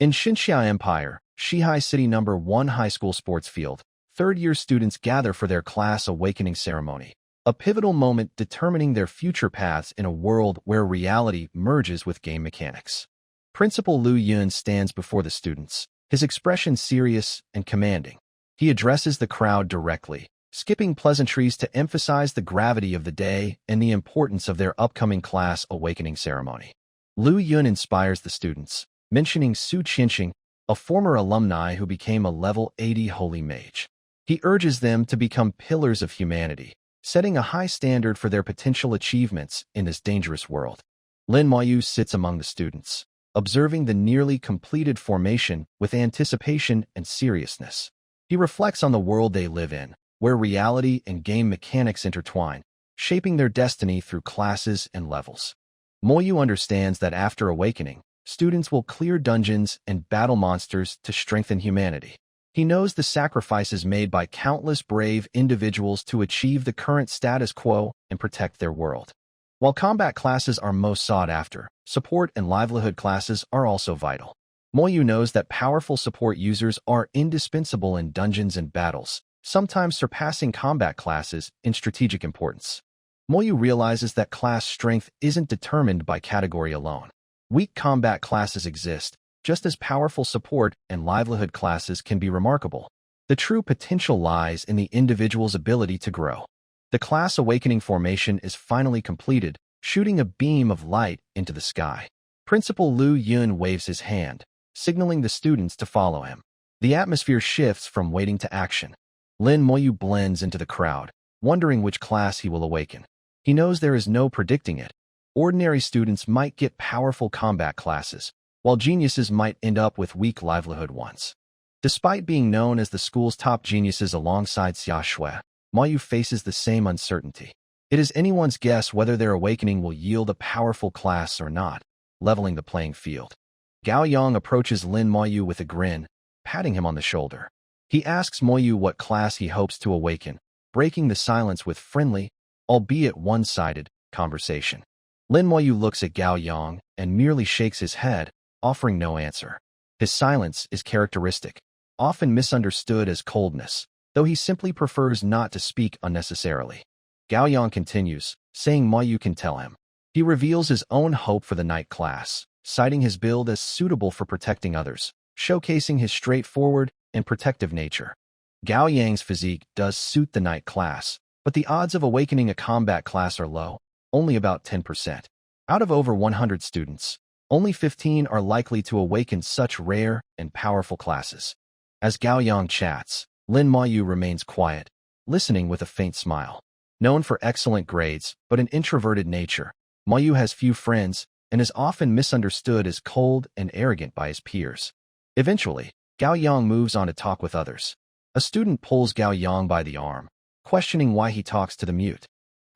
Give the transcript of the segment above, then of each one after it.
In Xinxia Empire, Shihai City Number 1 High School Sports Field, third-year students gather for their class awakening ceremony, a pivotal moment determining their future paths in a world where reality merges with game mechanics. Principal Lu Yun stands before the students, his expression serious and commanding. He addresses the crowd directly, skipping pleasantries to emphasize the gravity of the day and the importance of their upcoming class awakening ceremony. Lu Yun inspires the students, mentioning Su Qianxing, a former alumni who became a level 80 holy mage. He urges them to become pillars of humanity, setting a high standard for their potential achievements in this dangerous world. Lin Moyu sits among the students, observing the nearly completed formation with anticipation and seriousness. He reflects on the world they live in, where reality and game mechanics intertwine, shaping their destiny through classes and levels. Moyu understands that after awakening, students will clear dungeons and battle monsters to strengthen humanity. He knows the sacrifices made by countless brave individuals to achieve the current status quo and protect their world. While combat classes are most sought after, support and livelihood classes are also vital. Moyu knows that powerful support users are indispensable in dungeons and battles, sometimes surpassing combat classes in strategic importance. Moyu realizes that class strength isn't determined by category alone. Weak combat classes exist, just as powerful support and livelihood classes can be remarkable. The true potential lies in the individual's ability to grow. The class awakening formation is finally completed, shooting a beam of light into the sky. Principal Lu Yun waves his hand, signaling the students to follow him. The atmosphere shifts from waiting to action. Lin Moyu blends into the crowd, wondering which class he will awaken. He knows there is no predicting it. Ordinary students might get powerful combat classes, while geniuses might end up with weak livelihood ones. Despite being known as the school's top geniuses alongside Xia Shui, Moyu faces the same uncertainty. It is anyone's guess whether their awakening will yield a powerful class or not, leveling the playing field. Gao Yang approaches Lin Moyu with a grin, patting him on the shoulder. He asks Moyu what class he hopes to awaken, breaking the silence with friendly, albeit one-sided, conversation. Lin Moyu looks at Gao Yang and merely shakes his head, offering no answer. His silence is characteristic, often misunderstood as coldness, though he simply prefers not to speak unnecessarily. Gao Yang continues, saying Moyu can tell him. He reveals his own hope for the night class, citing his build as suitable for protecting others, showcasing his straightforward and protective nature. Gao Yang's physique does suit the night class, but the odds of awakening a combat class are low, only about 10%. Out of over 100 students, only 15 are likely to awaken such rare and powerful classes. As Gao Yang chats, Lin Moyu remains quiet, listening with a faint smile. Known for excellent grades, but an introverted nature, Moyu has few friends and is often misunderstood as cold and arrogant by his peers. Eventually, Gao Yang moves on to talk with others. A student pulls Gao Yang by the arm, questioning why he talks to the mute.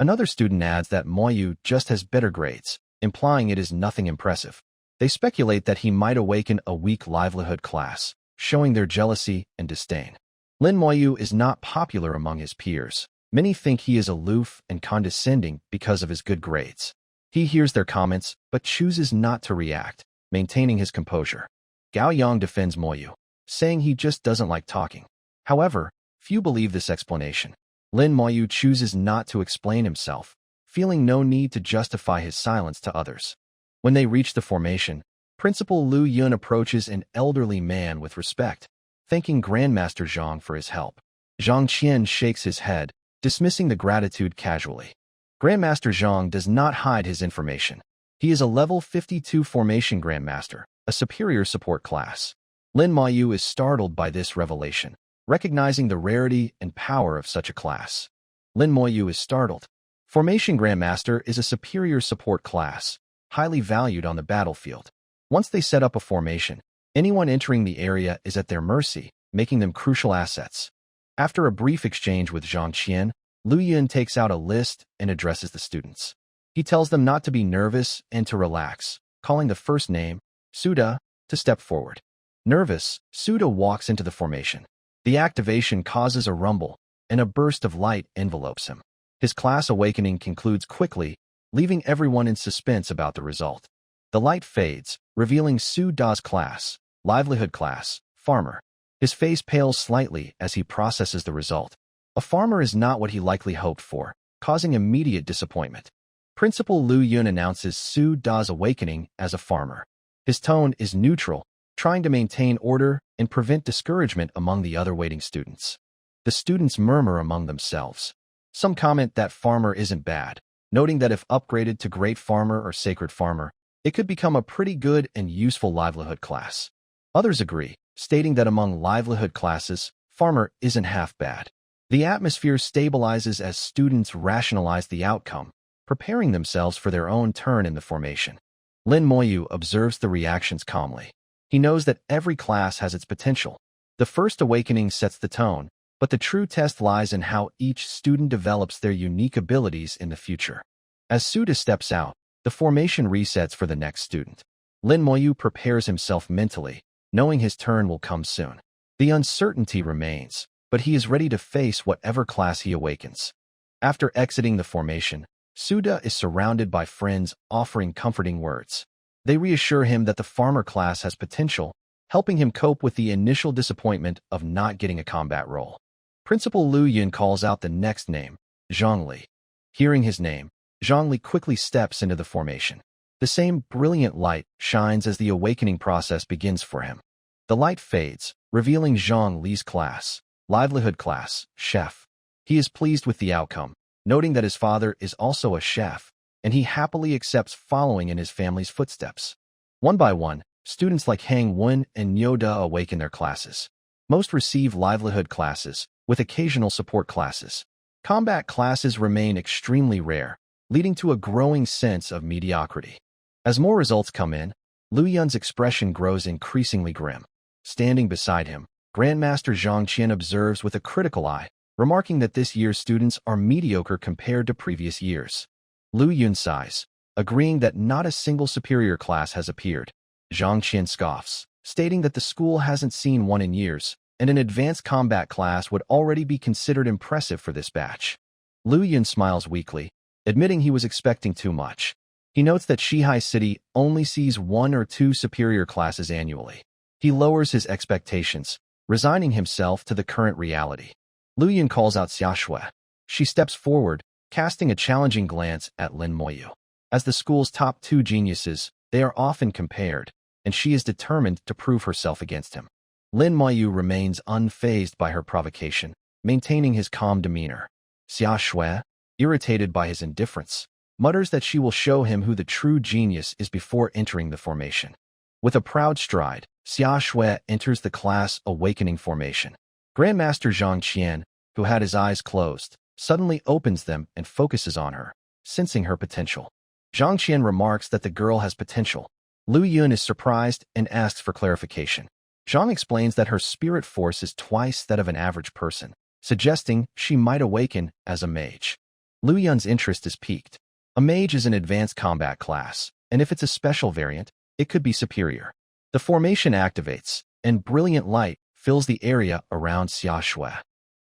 Another student adds that Moyu just has better grades, implying it is nothing impressive. They speculate that he might awaken a weak livelihood class, showing their jealousy and disdain. Lin Moyu is not popular among his peers. Many think he is aloof and condescending because of his good grades. He hears their comments, but chooses not to react, maintaining his composure. Gao Yang defends Moyu, saying he just doesn't like talking. However, few believe this explanation. Lin Moyu chooses not to explain himself, feeling no need to justify his silence to others. When they reach the formation, Principal Lu Yun approaches an elderly man with respect, thanking Grandmaster Zhang for his help. Zhang Qian shakes his head, dismissing the gratitude casually. Grandmaster Zhang does not hide his information. He is a level 52 formation Grandmaster, a superior support class. Lin Moyu is startled by this revelation, recognizing the rarity and power of such a class. Lin Moyu is startled. Formation Grandmaster is a superior support class, highly valued on the battlefield. Once they set up a formation, anyone entering the area is at their mercy, making them crucial assets. After a brief exchange with Zhang Qian, Lu Yun takes out a list and addresses the students. He tells them not to be nervous and to relax, calling the first name, Suda, to step forward. Nervous, Suda walks into the formation. The activation causes a rumble, and a burst of light envelopes him. His class awakening concludes quickly, leaving everyone in suspense about the result. The light fades, revealing Su Da's class, Livelihood class, farmer. His face pales slightly as he processes the result. A farmer is not what he likely hoped for, causing immediate disappointment. Principal Lu Yun announces Su Da's awakening as a farmer. His tone is neutral, trying to maintain order and prevent discouragement among the other waiting students. The students murmur among themselves. Some comment that farmer isn't bad, noting that if upgraded to great farmer or sacred farmer, it could become a pretty good and useful livelihood class. Others agree, stating that among livelihood classes, farmer isn't half bad. The atmosphere stabilizes as students rationalize the outcome, preparing themselves for their own turn in the formation. Lin Moyu observes the reactions calmly. He knows that every class has its potential. The first awakening sets the tone, but the true test lies in how each student develops their unique abilities in the future. As Suda steps out, the formation resets for the next student. Lin Moyu prepares himself mentally, knowing his turn will come soon. The uncertainty remains, but he is ready to face whatever class he awakens. After exiting the formation, Suda is surrounded by friends offering comforting words. They reassure him that the farmer class has potential, helping him cope with the initial disappointment of not getting a combat role. Principal Lu Yun calls out the next name, Zhongli. Hearing his name, Zhongli quickly steps into the formation. The same brilliant light shines as the awakening process begins for him. The light fades, revealing Zhongli's class, livelihood class, chef. He is pleased with the outcome, noting that his father is also a chef, and he happily accepts following in his family's footsteps. One by one, students like Hang Wen and Nyoda awaken their classes. Most receive livelihood classes, with occasional support classes. Combat classes remain extremely rare, leading to a growing sense of mediocrity. As more results come in, Lu Yun's expression grows increasingly grim. Standing beside him, Grandmaster Zhang Qian observes with a critical eye, remarking that this year's students are mediocre compared to previous years. Lu Yun sighs, agreeing that not a single superior class has appeared. Zhang Qian scoffs, stating that the school hasn't seen one in years, and an advanced combat class would already be considered impressive for this batch. Lu Yun smiles weakly, admitting he was expecting too much. He notes that Shihai City only sees 1 or 2 superior classes annually. He lowers his expectations, resigning himself to the current reality. Lu Yun calls out Xia Shui. She steps forward, casting a challenging glance at Lin Moyu. As the school's top 2 geniuses, they are often compared, and she is determined to prove herself against him. Lin Moyu remains unfazed by her provocation, maintaining his calm demeanor. Xia Shui, irritated by his indifference, mutters that she will show him who the true genius is before entering the formation. With a proud stride, Xia Shui enters the class awakening formation. Grandmaster Zhang Qian, who had his eyes closed, suddenly opens them and focuses on her, sensing her potential. Zhang Qian remarks that the girl has potential. Lu Yun is surprised and asks for clarification. Zhang explains that her spirit force is twice that of an average person, suggesting she might awaken as a mage. Lu Yun's interest is piqued. A mage is an advanced combat class, and if it's a special variant, it could be superior. The formation activates, and brilliant light fills the area around Xia Shui.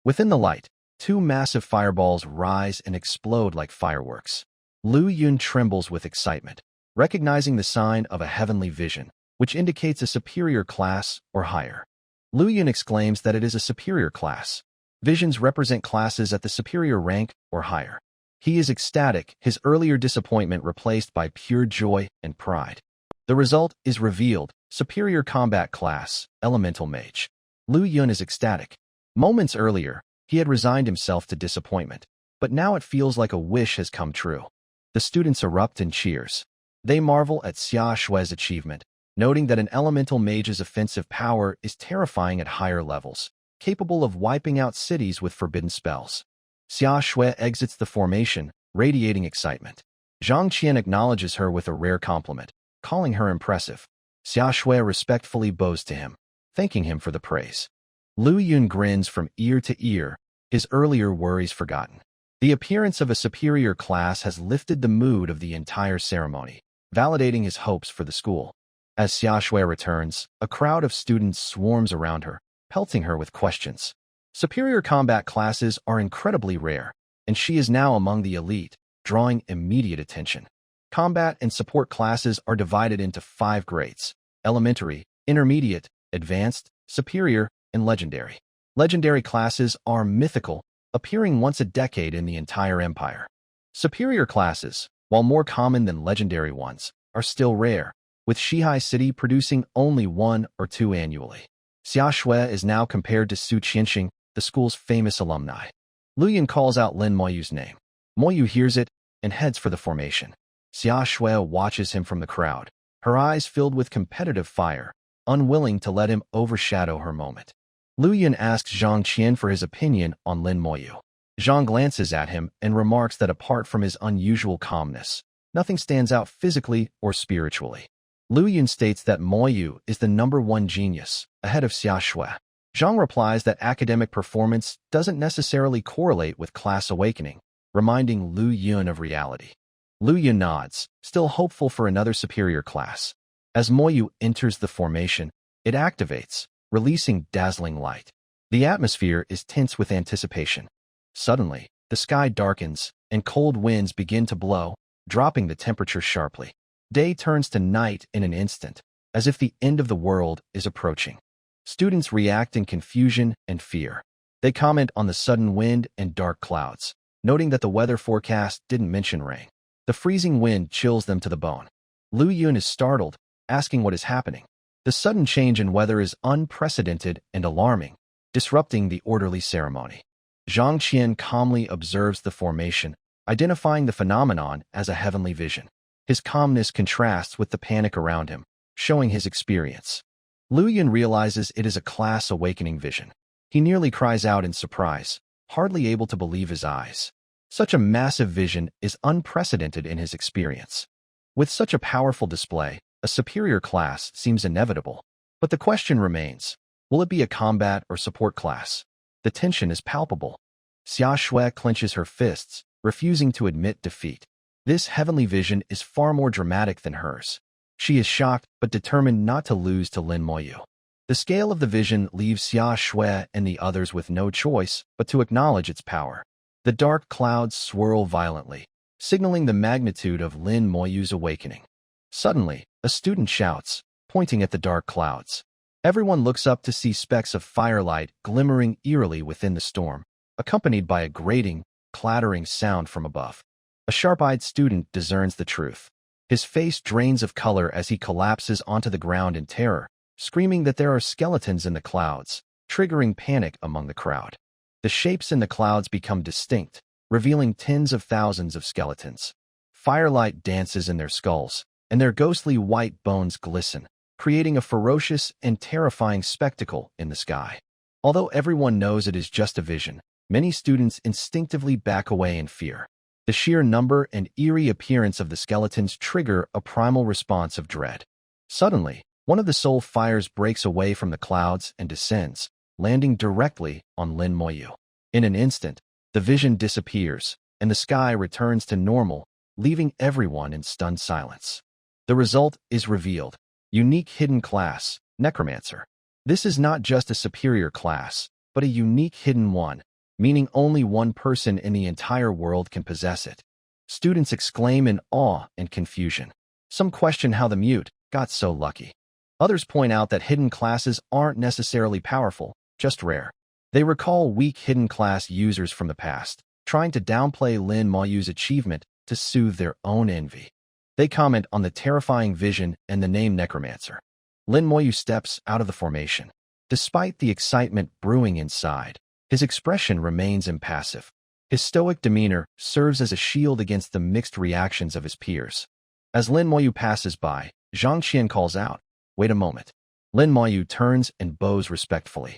Within the light, 2 massive fireballs rise and explode like fireworks. Lu Yun trembles with excitement, recognizing the sign of a heavenly vision, which indicates a superior class or higher. Lu Yun exclaims that it is a superior class. Visions represent classes at the superior rank or higher. He is ecstatic, his earlier disappointment replaced by pure joy and pride. The result is revealed, superior combat class, elemental mage. Lu Yun is ecstatic. Moments earlier, he had resigned himself to disappointment, but now it feels like a wish has come true. The students erupt in cheers. They marvel at Xia Shui's achievement, noting that an elemental mage's offensive power is terrifying at higher levels, capable of wiping out cities with forbidden spells. Xia Shui exits the formation, radiating excitement. Zhang Qian acknowledges her with a rare compliment, calling her impressive. Xia Shui respectfully bows to him, thanking him for the praise. Lu Yun grins from ear to ear, his earlier worries forgotten. The appearance of a superior class has lifted the mood of the entire ceremony, validating his hopes for the school. As Xia Shui returns, a crowd of students swarms around her, pelting her with questions. Superior combat classes are incredibly rare, and she is now among the elite, drawing immediate attention. Combat and support classes are divided into 5 grades: elementary, intermediate, advanced, superior, and legendary. Legendary classes are mythical, appearing once a decade in the entire empire. Superior classes, while more common than legendary ones, are still rare, with Shihai City producing only 1 or 2 annually. Xia Shui is now compared to Su Qianxing, the school's famous alumni. Luyan calls out Lin Moyu's name. Moyu hears it and heads for the formation. Xia Shui watches him from the crowd, her eyes filled with competitive fire, unwilling to let him overshadow her moment. Luyan asks Zhang Qian for his opinion on Lin Moyu. Zhang glances at him and remarks that apart from his unusual calmness, nothing stands out physically or spiritually. Luyan states that Moyu is the #1 genius, ahead of Xia Shui. Zhang replies that academic performance doesn't necessarily correlate with class awakening, reminding Lu Yun of reality. Lu Yun nods, still hopeful for another superior class. As Moyu enters the formation, it activates, releasing dazzling light. The atmosphere is tense with anticipation. Suddenly, the sky darkens, and cold winds begin to blow, dropping the temperature sharply. Day turns to night in an instant, as if the end of the world is approaching. Students react in confusion and fear. They comment on the sudden wind and dark clouds, noting that the weather forecast didn't mention rain. The freezing wind chills them to the bone. Lu Yun is startled, asking what is happening. The sudden change in weather is unprecedented and alarming, disrupting the orderly ceremony. Zhang Qian calmly observes the formation, identifying the phenomenon as a heavenly vision. His calmness contrasts with the panic around him, showing his experience. Lu Yun realizes it is a class awakening vision. He nearly cries out in surprise, hardly able to believe his eyes. Such a massive vision is unprecedented in his experience. With such a powerful display, a superior class seems inevitable. But the question remains, will it be a combat or support class? The tension is palpable. Xia Shui clenches her fists, refusing to admit defeat. This heavenly vision is far more dramatic than hers. She is shocked but determined not to lose to Lin Moyu. The scale of the vision leaves Xia Shui and the others with no choice but to acknowledge its power. The dark clouds swirl violently, signaling the magnitude of Lin Moyu's awakening. Suddenly, a student shouts, pointing at the dark clouds. Everyone looks up to see specks of firelight glimmering eerily within the storm, accompanied by a grating, clattering sound from above. A sharp-eyed student discerns the truth. His face drains of color as he collapses onto the ground in terror, screaming that there are skeletons in the clouds, triggering panic among the crowd. The shapes in the clouds become distinct, revealing tens of thousands of skeletons. Firelight dances in their skulls, and their ghostly white bones glisten, creating a ferocious and terrifying spectacle in the sky. Although everyone knows it is just a vision, many students instinctively back away in fear. The sheer number and eerie appearance of the skeletons trigger a primal response of dread. Suddenly, one of the soul fires breaks away from the clouds and descends, landing directly on Lin Moyu. In an instant, the vision disappears, and the sky returns to normal, leaving everyone in stunned silence. The result is revealed. Unique hidden class, Necromancer. This is not just a superior class, but a unique hidden one, meaning only one person in the entire world can possess it. Students exclaim in awe and confusion. Some question how the mute got so lucky. Others point out that hidden classes aren't necessarily powerful, just rare. They recall weak hidden class users from the past, trying to downplay Lin Moyu's achievement to soothe their own envy. They comment on the terrifying vision and the name Necromancer. Lin Moyu steps out of the formation. Despite the excitement brewing inside, his expression remains impassive. His stoic demeanor serves as a shield against the mixed reactions of his peers. As Lin Moyu passes by, Zhang Qian calls out, "Wait a moment." Lin Moyu turns and bows respectfully.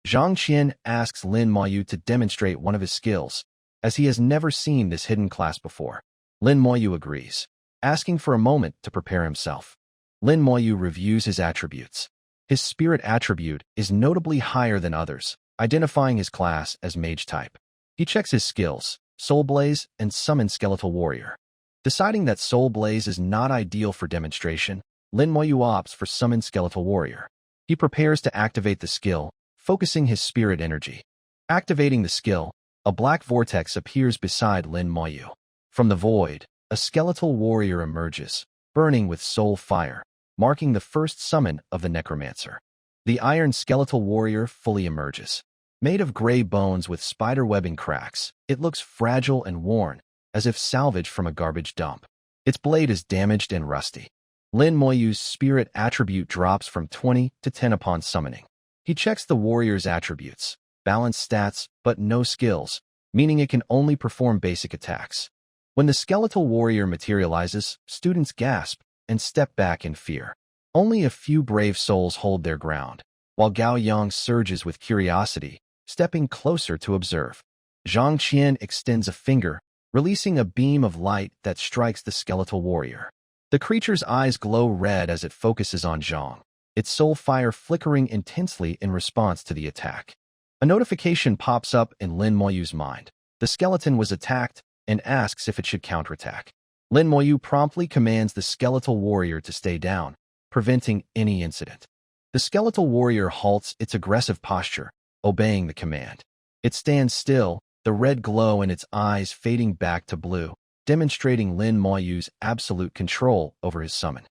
Zhang Qian asks Lin Moyu to demonstrate one of his skills, as he has never seen this hidden class before. Lin Moyu agrees, asking for a moment to prepare himself. Lin Moyu reviews his attributes. His spirit attribute is notably higher than others, identifying his class as Mage type. He checks his skills, Soul Blaze and Summon Skeletal Warrior. Deciding that Soul Blaze is not ideal for demonstration, Lin Moyu opts for Summon Skeletal Warrior. He prepares to activate the skill, focusing his spirit energy. Activating the skill, a black vortex appears beside Lin Moyu. From the void, a skeletal warrior emerges, burning with soul fire. marking the first summon of the Necromancer. The iron skeletal warrior fully emerges. Made of gray bones with spider-webbing cracks, it looks fragile and worn, as if salvaged from a garbage dump. Its blade is damaged and rusty. Lin Moyu's spirit attribute drops from 20 to 10 upon summoning. He checks the warrior's attributes, balanced stats, but no skills, meaning it can only perform basic attacks. When the skeletal warrior materializes, students gasp and step back in fear. Only a few brave souls hold their ground, while Gao Yang surges with curiosity, stepping closer to observe. Zhang Qian extends a finger, releasing a beam of light that strikes the skeletal warrior. The creature's eyes glow red as it focuses on Zhang, its soul fire flickering intensely in response to the attack. A notification pops up in Lin Moyu's mind. The skeleton was attacked and asks if it should counterattack. Lin Moyu promptly commands the skeletal warrior to stay down, preventing any incident. The skeletal warrior halts its aggressive posture, obeying the command. It stands still, the red glow in its eyes fading back to blue, demonstrating Lin Moyu's absolute control over his summon.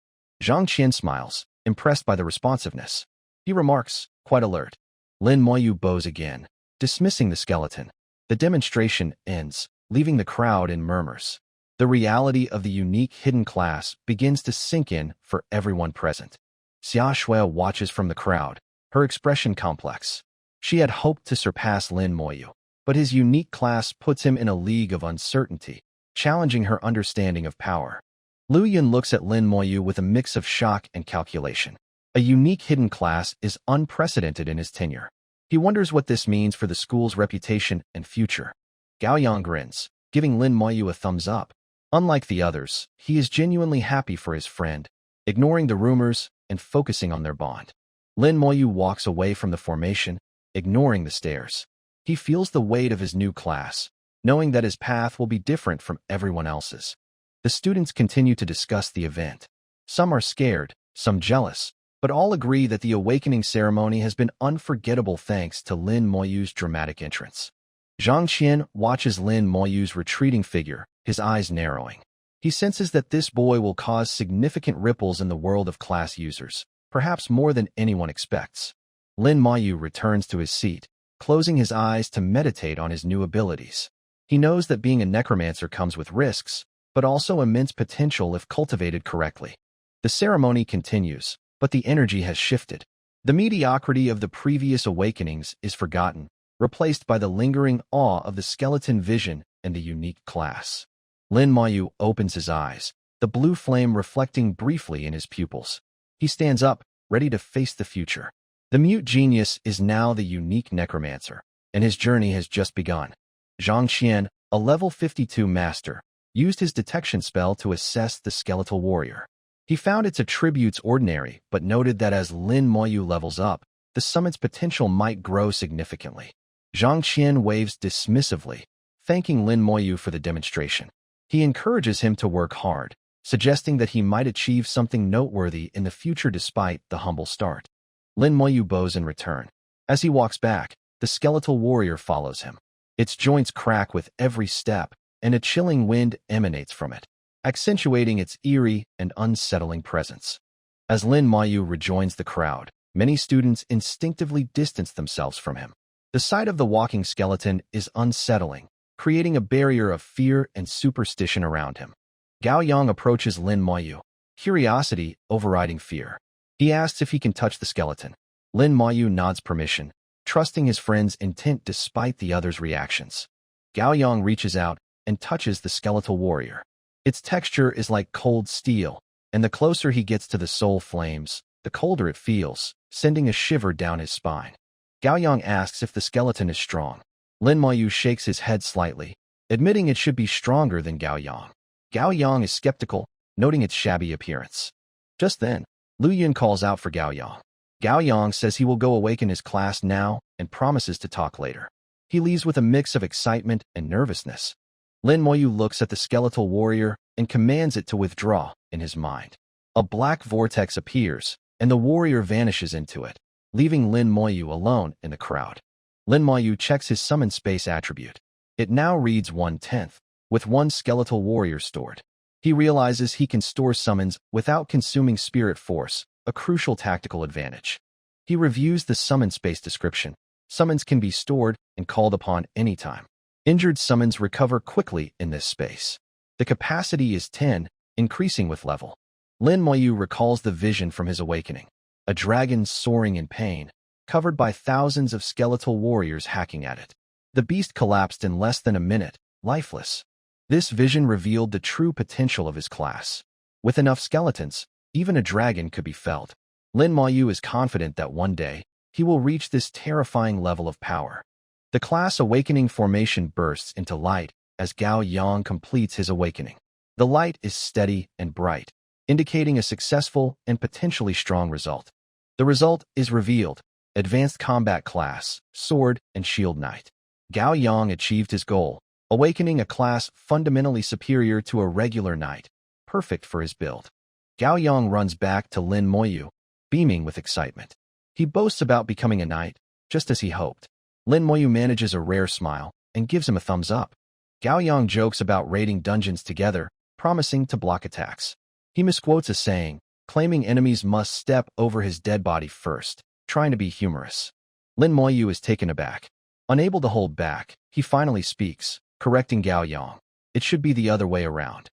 Zhang Qian smiles, impressed by the responsiveness. He remarks, quite alert. Lin Moyu bows again, dismissing the skeleton. The demonstration ends, leaving the crowd in murmurs. The reality of the unique hidden class begins to sink in for everyone present. Xia Shui watches from the crowd, her expression complex. She had hoped to surpass Lin Moyu, but his unique class puts him in a league of uncertainty, challenging her understanding of power. Lu Yun looks at Lin Moyu with a mix of shock and calculation. A unique hidden class is unprecedented in his tenure. He wonders what this means for the school's reputation and future. Gao Yang grins, giving Lin Moyu a thumbs up. Unlike the others, he is genuinely happy for his friend, ignoring the rumors and focusing on their bond. Lin Moyu walks away from the formation, ignoring the stares. He feels the weight of his new class, knowing that his path will be different from everyone else's. The students continue to discuss the event. Some are scared, some jealous, but all agree that the awakening ceremony has been unforgettable thanks to Lin Moyu's dramatic entrance. Zhang Qian watches Lin Moyu's retreating figure, his eyes narrowing. He senses that this boy will cause significant ripples in the world of class users, perhaps more than anyone expects. Lin Moyu returns to his seat, closing his eyes to meditate on his new abilities. He knows that being a necromancer comes with risks, but also immense potential if cultivated correctly. The ceremony continues, but the energy has shifted. The mediocrity of the previous awakenings is forgotten, replaced by the lingering awe of the skeleton vision and the unique class. Lin Moyu opens his eyes, the blue flame reflecting briefly in his pupils. He stands up, ready to face the future. The mute genius is now the unique necromancer, and his journey has just begun. Zhang Qian, a level 52 master, used his detection spell to assess the skeletal warrior. He found its attributes ordinary, but noted that as Lin Moyu levels up, the summon's potential might grow significantly. Zhang Qian waves dismissively, thanking Lin Moyu for the demonstration. He encourages him to work hard, suggesting that he might achieve something noteworthy in the future despite the humble start. Lin Moyu bows in return. As he walks back, the skeletal warrior follows him. Its joints crack with every step, and a chilling wind emanates from it, accentuating its eerie and unsettling presence. As Lin Moyu rejoins the crowd, many students instinctively distance themselves from him. The sight of the walking skeleton is unsettling, creating a barrier of fear and superstition around him. Gao Yang approaches Lin Moyu, curiosity overriding fear. He asks if he can touch the skeleton. Lin Moyu nods permission, trusting his friend's intent despite the others' reactions. Gao Yang reaches out and touches the skeletal warrior. Its texture is like cold steel, and the closer he gets to the soul flames, the colder it feels, sending a shiver down his spine. Gao Yang asks if the skeleton is strong. Lin Moyu shakes his head slightly, admitting it should be stronger than Gao Yang. Gao Yang is skeptical, noting its shabby appearance. Just then, Lu Yun calls out for Gao Yang. Gao Yang says he will go awaken his class now and promises to talk later. He leaves with a mix of excitement and nervousness. Lin Moyu looks at the skeletal warrior and commands it to withdraw in his mind. A black vortex appears, and the warrior vanishes into it, leaving Lin Moyu alone in the crowd. Lin Moyu checks his summon space attribute. It now reads 1/10, with one skeletal warrior stored. He realizes he can store summons without consuming spirit force, a crucial tactical advantage. He reviews the summon space description. Summons can be stored and called upon anytime. Injured summons recover quickly in this space. The capacity is 10, increasing with level. Lin Moyu recalls the vision from his awakening. A dragon soaring in pain, covered by thousands of skeletal warriors hacking at it. The beast collapsed in less than a minute, lifeless. This vision revealed the true potential of his class. With enough skeletons, even a dragon could be felled. Lin Moyu is confident that one day, he will reach this terrifying level of power. The class awakening formation bursts into light as Gao Yang completes his awakening. The light is steady and bright, indicating a successful and potentially strong result. The result is revealed: Advanced Combat Class, Sword and Shield Knight. Gao Yang achieved his goal, awakening a class fundamentally superior to a regular knight, perfect for his build. Gao Yang runs back to Lin Moyu, beaming with excitement. He boasts about becoming a knight, just as he hoped. Lin Moyu manages a rare smile and gives him a thumbs up. Gao Yang jokes about raiding dungeons together, promising to block attacks. He misquotes a saying, claiming enemies must step over his dead body first, trying to be humorous. Lin Moyu is taken aback. Unable to hold back, he finally speaks, correcting Gao Yang. It should be the other way around.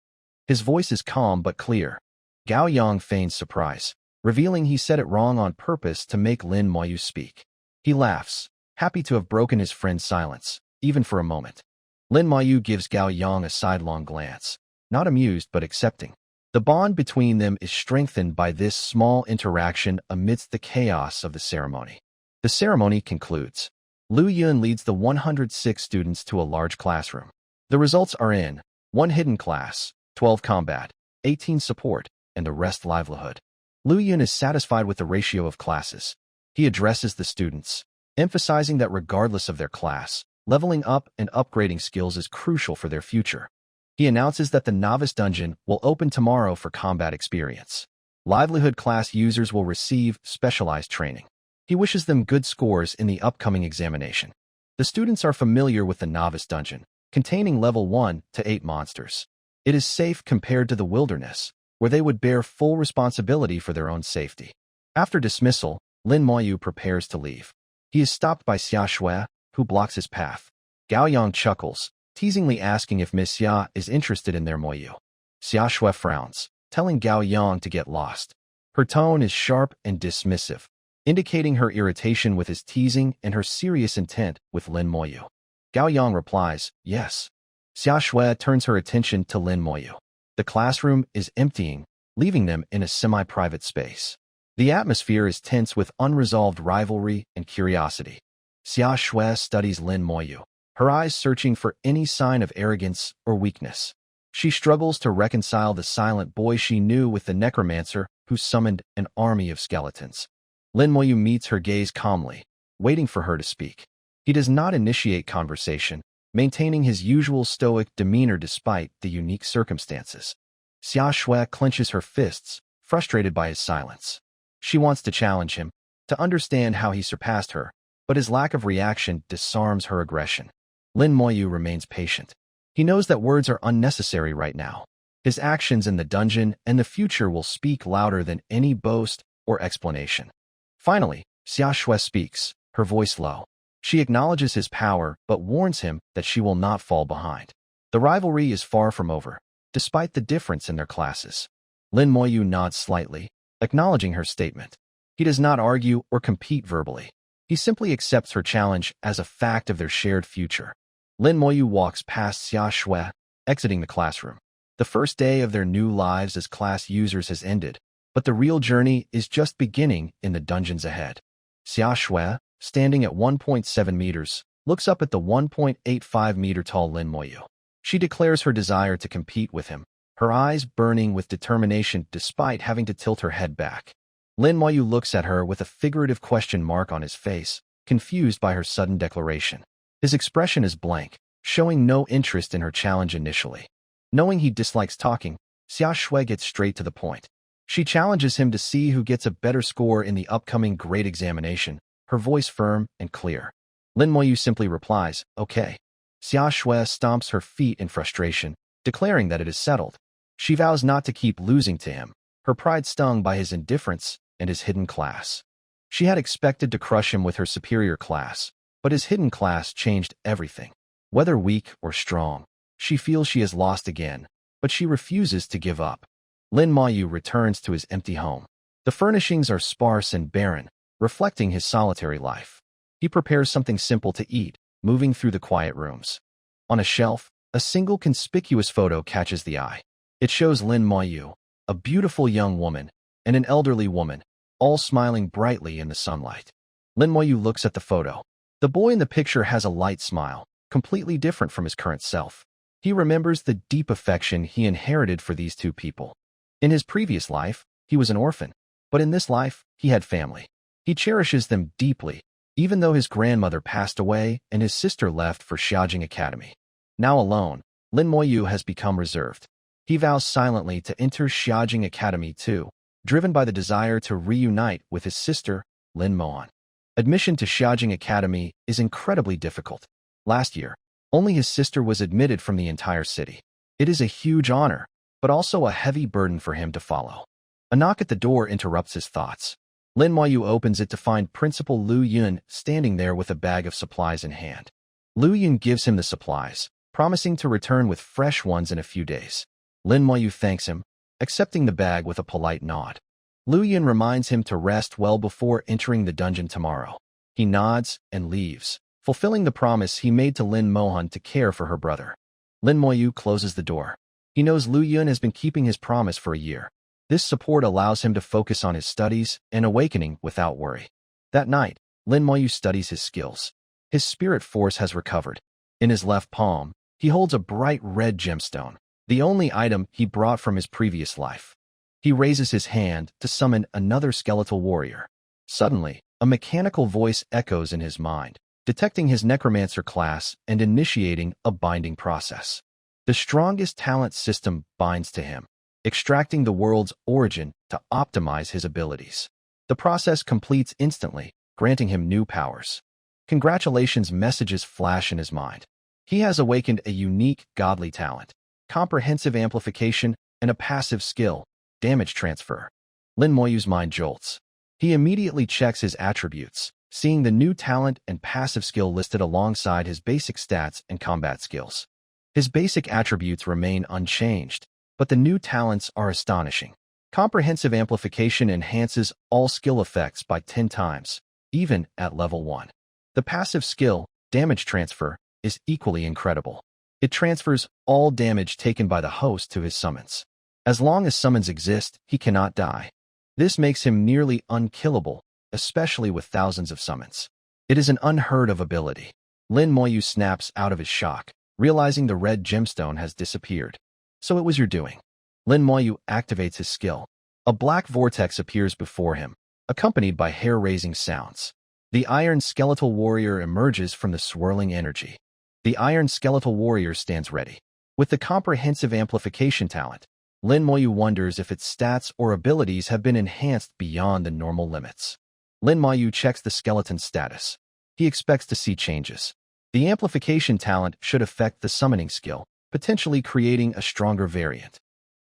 His voice is calm but clear. Gao Yang feigns surprise, revealing he said it wrong on purpose to make Lin Moyu speak. He laughs, happy to have broken his friend's silence, even for a moment. Lin Moyu gives Gao Yang a sidelong glance, not amused but accepting. The bond between them is strengthened by this small interaction amidst the chaos of the ceremony. The ceremony concludes. Lu Yun leads the 106 students to a large classroom. The results are in: 1 hidden class, 12 combat, 18 support, and the rest livelihood. Lu Yun is satisfied with the ratio of classes. He addresses the students, emphasizing that regardless of their class, leveling up and upgrading skills is crucial for their future. He announces that the Novice Dungeon will open tomorrow for combat experience. Livelihood class users will receive specialized training. He wishes them good scores in the upcoming examination. The students are familiar with the Novice Dungeon, containing level 1 to 8 monsters. It is safe compared to the wilderness, where they would bear full responsibility for their own safety. After dismissal, Lin Moyu prepares to leave. He is stopped by Xia Shui, who blocks his path. Gao Yang chuckles, teasingly asking if Miss Xia is interested in their Moyu. Xia Shui frowns, telling Gao Yang to get lost. Her tone is sharp and dismissive, indicating her irritation with his teasing and her serious intent with Lin Moyu. Gao Yang replies, yes. Xia Shui turns her attention to Lin Moyu. The classroom is emptying, leaving them in a semi-private space. The atmosphere is tense with unresolved rivalry and curiosity. Xia Shui studies Lin Moyu, her eyes searching for any sign of arrogance or weakness. She struggles to reconcile the silent boy she knew with the necromancer who summoned an army of skeletons. Lin Moyu meets her gaze calmly, waiting for her to speak. He does not initiate conversation, maintaining his usual stoic demeanor despite the unique circumstances. Xia Shui clenches her fists, frustrated by his silence. She wants to challenge him, to understand how he surpassed her, but his lack of reaction disarms her aggression. Lin Moyu remains patient. He knows that words are unnecessary right now. His actions in the dungeon and the future will speak louder than any boast or explanation. Finally, Xia Shui speaks, her voice low. She acknowledges his power but warns him that she will not fall behind. The rivalry is far from over, despite the difference in their classes. Lin Moyu nods slightly, acknowledging her statement. He does not argue or compete verbally. He simply accepts her challenge as a fact of their shared future. Lin Moyu walks past Xia Shui, exiting the classroom. The first day of their new lives as class users has ended, but the real journey is just beginning in the dungeons ahead. Xia Shui, standing at 1.7 meters, looks up at the 1.85-meter-tall Lin Moyu. She declares her desire to compete with him, her eyes burning with determination despite having to tilt her head back. Lin Moyu looks at her with a figurative question mark on his face, confused by her sudden declaration. His expression is blank, showing no interest in her challenge initially. Knowing he dislikes talking, Xia Shui gets straight to the point. She challenges him to see who gets a better score in the upcoming grade examination, her voice firm and clear. Lin Moyu simply replies, okay. Xia Shui stomps her feet in frustration, declaring that it is settled. She vows not to keep losing to him, her pride stung by his indifference and his hidden class. She had expected to crush him with her superior class, but his hidden class changed everything. Whether weak or strong, she feels she has lost again, but she refuses to give up. Lin Moyu returns to his empty home. The furnishings are sparse and barren, reflecting his solitary life. He prepares something simple to eat, moving through the quiet rooms. On a shelf, a single conspicuous photo catches the eye. It shows Lin Moyu, a beautiful young woman, and an elderly woman, all smiling brightly in the sunlight. Lin Moyu looks at the photo. The boy in the picture has a light smile, completely different from his current self. He remembers the deep affection he inherited for these two people. In his previous life, he was an orphan, but in this life, he had family. He cherishes them deeply, even though his grandmother passed away and his sister left for Xiaojing Academy. Now alone, Lin Moyu has become reserved. He vows silently to enter Xiaojing Academy too, driven by the desire to reunite with his sister, Lin Moan. Admission to Xiaojing Academy is incredibly difficult. Last year, only his sister was admitted from the entire city. It is a huge honor, but also a heavy burden for him to follow. A knock at the door interrupts his thoughts. Lin Moyu opens it to find Principal Lu Yun standing there with a bag of supplies in hand. Lu Yun gives him the supplies, promising to return with fresh ones in a few days. Lin Moyu thanks him, accepting the bag with a polite nod. Lu Yun reminds him to rest well before entering the dungeon tomorrow. He nods and leaves, fulfilling the promise he made to Lin Mohan to care for her brother. Lin Moyu closes the door. He knows Lu Yun has been keeping his promise for a year. This support allows him to focus on his studies and awakening without worry. That night, Lin Moyu studies his skills. His spirit force has recovered. In his left palm, he holds a bright red gemstone, the only item he brought from his previous life. He raises his hand to summon another skeletal warrior. Suddenly, a mechanical voice echoes in his mind, detecting his necromancer class and initiating a binding process. The strongest talent system binds to him, extracting the world's origin to optimize his abilities. The process completes instantly, granting him new powers. Congratulations messages flash in his mind. He has awakened a unique godly talent, comprehensive amplification, and a passive skill, damage transfer. Lin Moyu's mind jolts. He immediately checks his attributes, seeing the new talent and passive skill listed alongside his basic stats and combat skills. His basic attributes remain unchanged, but the new talents are astonishing. Comprehensive amplification enhances all skill effects by 10 times, even at level 1. The passive skill, damage transfer, is equally incredible. It transfers all damage taken by the host to his summons. As long as summons exist, he cannot die. This makes him nearly unkillable, especially with thousands of summons. It is an unheard of ability. Lin Moyu snaps out of his shock, realizing the red gemstone has disappeared. So it was your doing. Lin Moyu activates his skill. A black vortex appears before him, accompanied by hair-raising sounds. The Iron Skeletal Warrior emerges from the swirling energy. The Iron Skeletal Warrior stands ready. With the comprehensive amplification talent, Lin Moyu wonders if its stats or abilities have been enhanced beyond the normal limits. Lin Moyu checks the skeleton's status. He expects to see changes. The amplification talent should affect the summoning skill, potentially creating a stronger variant.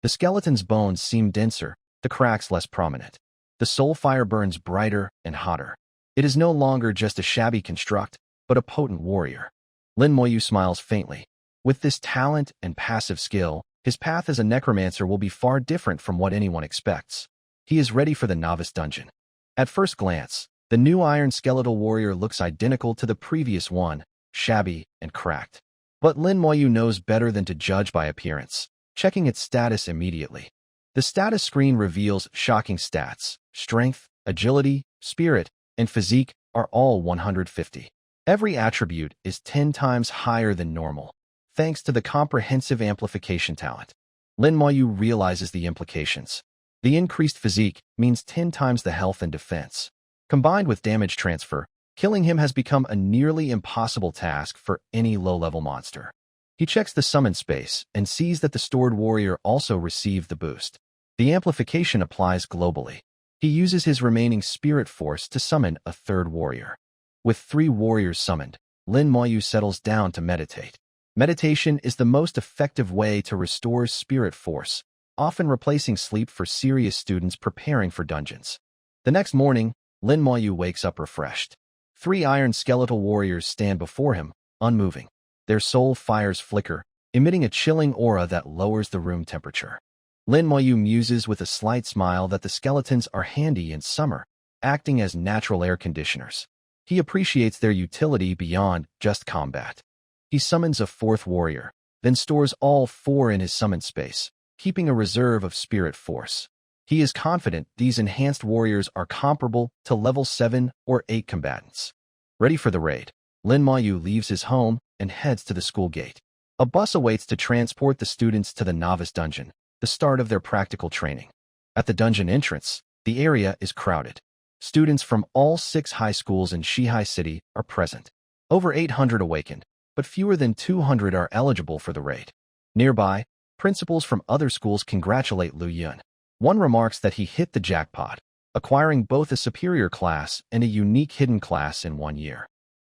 The skeleton's bones seem denser, the cracks less prominent. The soul fire burns brighter and hotter. It is no longer just a shabby construct, but a potent warrior. Lin Moyu smiles faintly. With this talent and passive skill, his path as a necromancer will be far different from what anyone expects. He is ready for the novice dungeon. At first glance, the new Iron Skeletal Warrior looks identical to the previous one, shabby and cracked. But Lin Moyu knows better than to judge by appearance, checking its status immediately. The status screen reveals shocking stats. Strength, agility, spirit, and physique are all 150. Every attribute is 10 times higher than normal, thanks to the comprehensive amplification talent. Lin Moyu realizes the implications. The increased physique means 10 times the health and defense. Combined with damage transfer, killing him has become a nearly impossible task for any low-level monster. He checks the summon space and sees that the stored warrior also received the boost. The amplification applies globally. He uses his remaining spirit force to summon a third warrior. With 3 warriors summoned, Lin Moyu settles down to meditate. Meditation is the most effective way to restore spirit force, often replacing sleep for serious students preparing for dungeons. The next morning, Lin Moyu wakes up refreshed. 3 iron skeletal warriors stand before him, unmoving. Their soul fires flicker, emitting a chilling aura that lowers the room temperature. Lin Moyu muses with a slight smile that the skeletons are handy in summer, acting as natural air conditioners. He appreciates their utility beyond just combat. He summons a 4th warrior, then stores all 4 in his summon space, keeping a reserve of spirit force. He is confident these enhanced warriors are comparable to level 7 or 8 combatants. Ready for the raid, Lin Moyu leaves his home and heads to the school gate. A bus awaits to transport the students to the Novice dungeon, the start of their practical training. At the dungeon entrance, the area is crowded. Students from all 6 high schools in Shihai City are present. Over 800 awakened, but fewer than 200 are eligible for the raid. Nearby, principals from other schools congratulate Lu Yun. One remarks that he hit the jackpot, acquiring both a superior class and a unique hidden class in 1 year.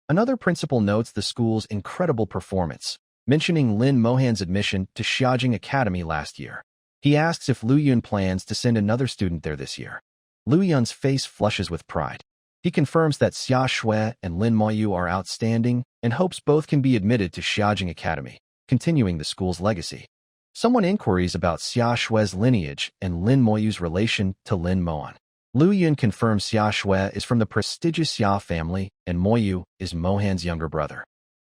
Another principal notes the school's incredible performance, mentioning Lin Mohan's admission to Xiaojing Academy last year. He asks if Lu Yun plans to send another student there this year. Lu Yun's face flushes with pride. He confirms that Xia Shui and Lin Moyu are outstanding and hopes both can be admitted to Xiaojing Academy, continuing the school's legacy. Someone inquiries about Xia Shui's lineage and Lin Moyu's relation to Lin Moan. Lu Yun confirms Xia Shui is from the prestigious Xia family and Moyu is Mohan's younger brother.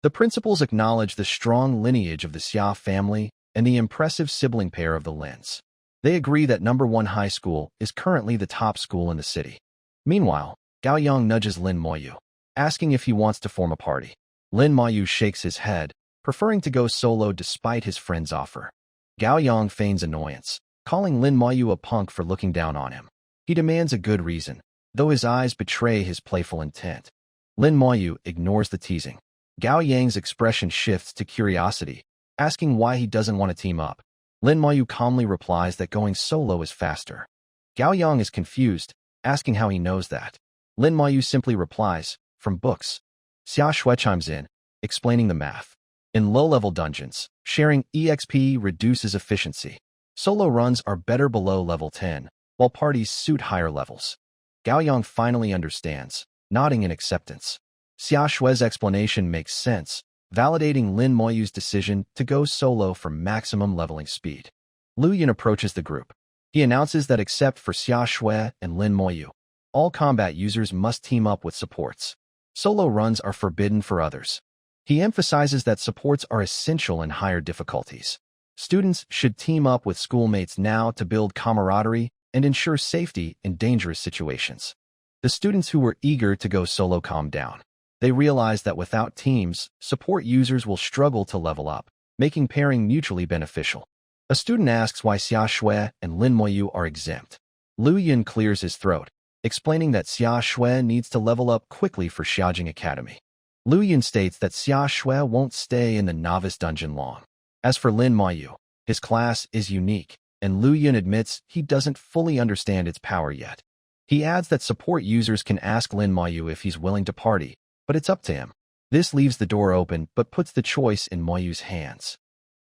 The principals acknowledge the strong lineage of the Xia family and the impressive sibling pair of the Lins. They agree that number 1 high school is currently the top school in the city. Meanwhile, Gao Yang nudges Lin Moyu, asking if he wants to form a party. Lin Moyu shakes his head, preferring to go solo despite his friend's offer. Gao Yang feigns annoyance, calling Lin Moyu a punk for looking down on him. He demands a good reason, though his eyes betray his playful intent. Lin Moyu ignores the teasing. Gao Yang's expression shifts to curiosity, asking why he doesn't want to team up. Lin Moyu calmly replies that going solo is faster. Gao Yang is confused, asking how he knows that. Lin Moyu simply replies, from books. Xia Shui chimes in, explaining the math. In low-level dungeons, sharing EXP reduces efficiency. Solo runs are better below level 10, while parties suit higher levels. Gao Yang finally understands, nodding in acceptance. Xia Shui's explanation makes sense, validating Lin Moyu's decision to go solo for maximum leveling speed. Lu Yun approaches the group. He announces that except for Xia Shui and Lin Moyu, all combat users must team up with supports. Solo runs are forbidden for others. He emphasizes that supports are essential in higher difficulties. Students should team up with schoolmates now to build camaraderie and ensure safety in dangerous situations. The students who were eager to go solo calm down. They realize that without teams, support users will struggle to level up, making pairing mutually beneficial. A student asks why Xia Shui and Lin Moyu are exempt. Lu Yun clears his throat, explaining that Xia Shui needs to level up quickly for Xiaojing Academy. Lu Yun states that Xia Shui won't stay in the novice dungeon long. As for Lin Moyu, his class is unique, and Lu Yun admits he doesn't fully understand its power yet. He adds that support users can ask Lin Moyu if he's willing to party, but it's up to him. This leaves the door open but puts the choice in Moyu's hands.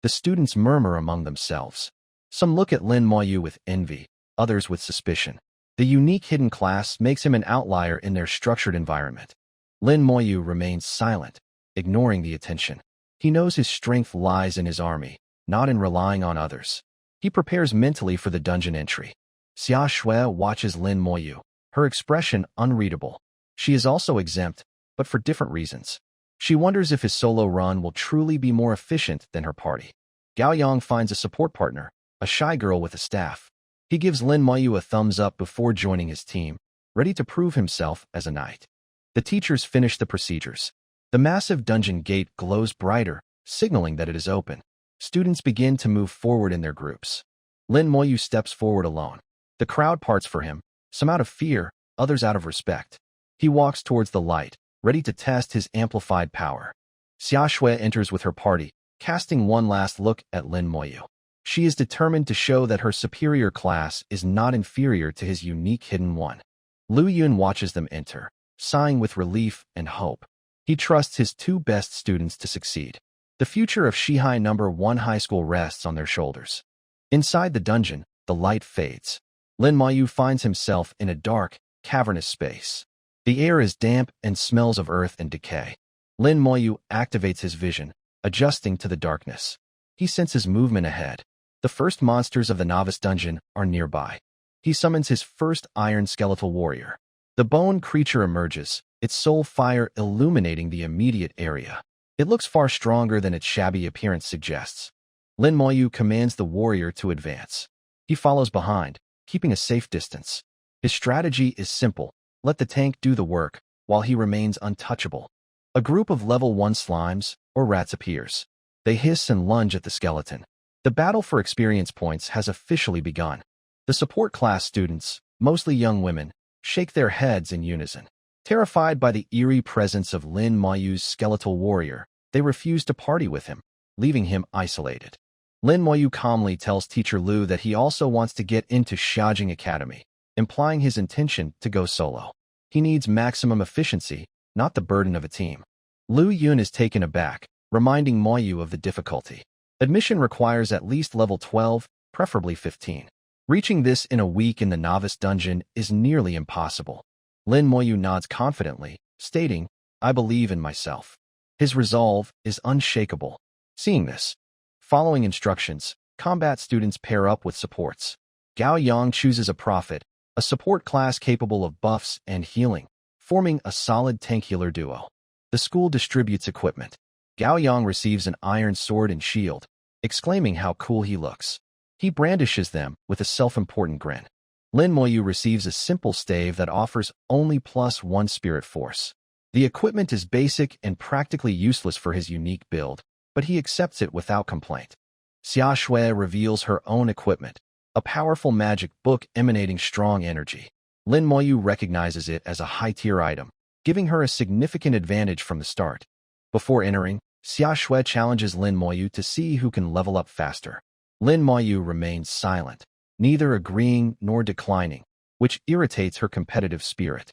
The students murmur among themselves. Some look at Lin Moyu with envy, others with suspicion. The unique hidden class makes him an outlier in their structured environment. Lin Moyu remains silent, ignoring the attention. He knows his strength lies in his army, not in relying on others. He prepares mentally for the dungeon entry. Xia Shui watches Lin Moyu, her expression unreadable. She is also exempt, but for different reasons. She wonders if his solo run will truly be more efficient than her party. Gao Yang finds a support partner, a shy girl with a staff. He gives Lin Moyu a thumbs up before joining his team, ready to prove himself as a knight. The teachers finish the procedures. The massive dungeon gate glows brighter, signaling that it is open. Students begin to move forward in their groups. Lin Moyu steps forward alone. The crowd parts for him, some out of fear, others out of respect. He walks towards the light, ready to test his amplified power. Xia Shui enters with her party, casting one last look at Lin Moyu. She is determined to show that her superior class is not inferior to his unique hidden one. Lu Yun watches them enter, sighing with relief and hope. He trusts his 2 best students to succeed. The future of Shihai No. 1 High School rests on their shoulders. Inside the dungeon, the light fades. Lin Moyu finds himself in a dark, cavernous space. The air is damp and smells of earth and decay. Lin Moyu activates his vision, adjusting to the darkness. He senses movement ahead. The first monsters of the Novice dungeon are nearby. He summons his first iron skeletal warrior. The bone creature emerges, its soul fire illuminating the immediate area. It looks far stronger than its shabby appearance suggests. Lin Moyu commands the warrior to advance. He follows behind, keeping a safe distance. His strategy is simple: let the tank do the work, while he remains untouchable. A group of level 1 slimes, or rats, appears. They hiss and lunge at the skeleton. The battle for experience points has officially begun. The support class students, mostly young women, shake their heads in unison. Terrified by the eerie presence of Lin Moyu's skeletal warrior, they refuse to party with him, leaving him isolated. Lin Moyu calmly tells teacher Lu that he also wants to get into Xiaojing Academy, implying his intention to go solo. He needs maximum efficiency, not the burden of a team. Lu Yun is taken aback, reminding Moyu of the difficulty. Admission requires at least level 12, preferably 15. Reaching this in a week in the Novice dungeon is nearly impossible. Lin Moyu nods confidently, stating, "I believe in myself." His resolve is unshakable. Seeing this, following instructions, combat students pair up with supports. Gao Yang chooses a prophet, a support class capable of buffs and healing, forming a solid tank healer duo. The school distributes equipment. Gao Yang receives an iron sword and shield, exclaiming how cool he looks. He brandishes them with a self-important grin. Lin Moyu receives a simple stave that offers only +1 spirit force. The equipment is basic and practically useless for his unique build, but he accepts it without complaint. Xia Shui reveals her own equipment, a powerful magic book emanating strong energy. Lin Moyu recognizes it as a high-tier item, giving her a significant advantage from the start. Before entering, Xia Shui challenges Lin Moyu to see who can level up faster. Lin Moyu remains silent, neither agreeing nor declining, which irritates her competitive spirit.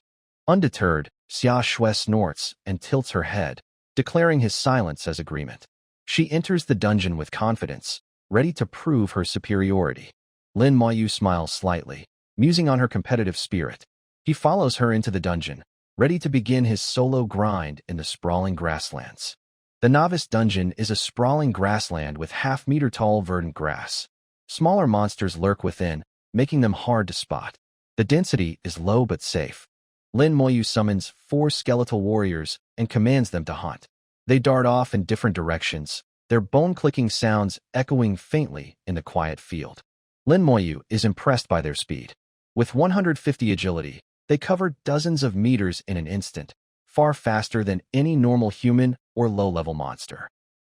Undeterred, Xia Shui snorts and tilts her head, declaring his silence as agreement. She enters the dungeon with confidence, ready to prove her superiority. Lin Moyu smiles slightly, musing on her competitive spirit. He follows her into the dungeon, ready to begin his solo grind in the sprawling grasslands. The Novice dungeon is a sprawling grassland with half-meter-tall verdant grass. Smaller monsters lurk within, making them hard to spot. The density is low but safe. Lin Moyu summons 4 skeletal warriors and commands them to hunt. They dart off in different directions, their bone-clicking sounds echoing faintly in the quiet field. Lin Moyu is impressed by their speed. With 150 agility, they cover dozens of meters in an instant, far faster than any normal human or low-level monster.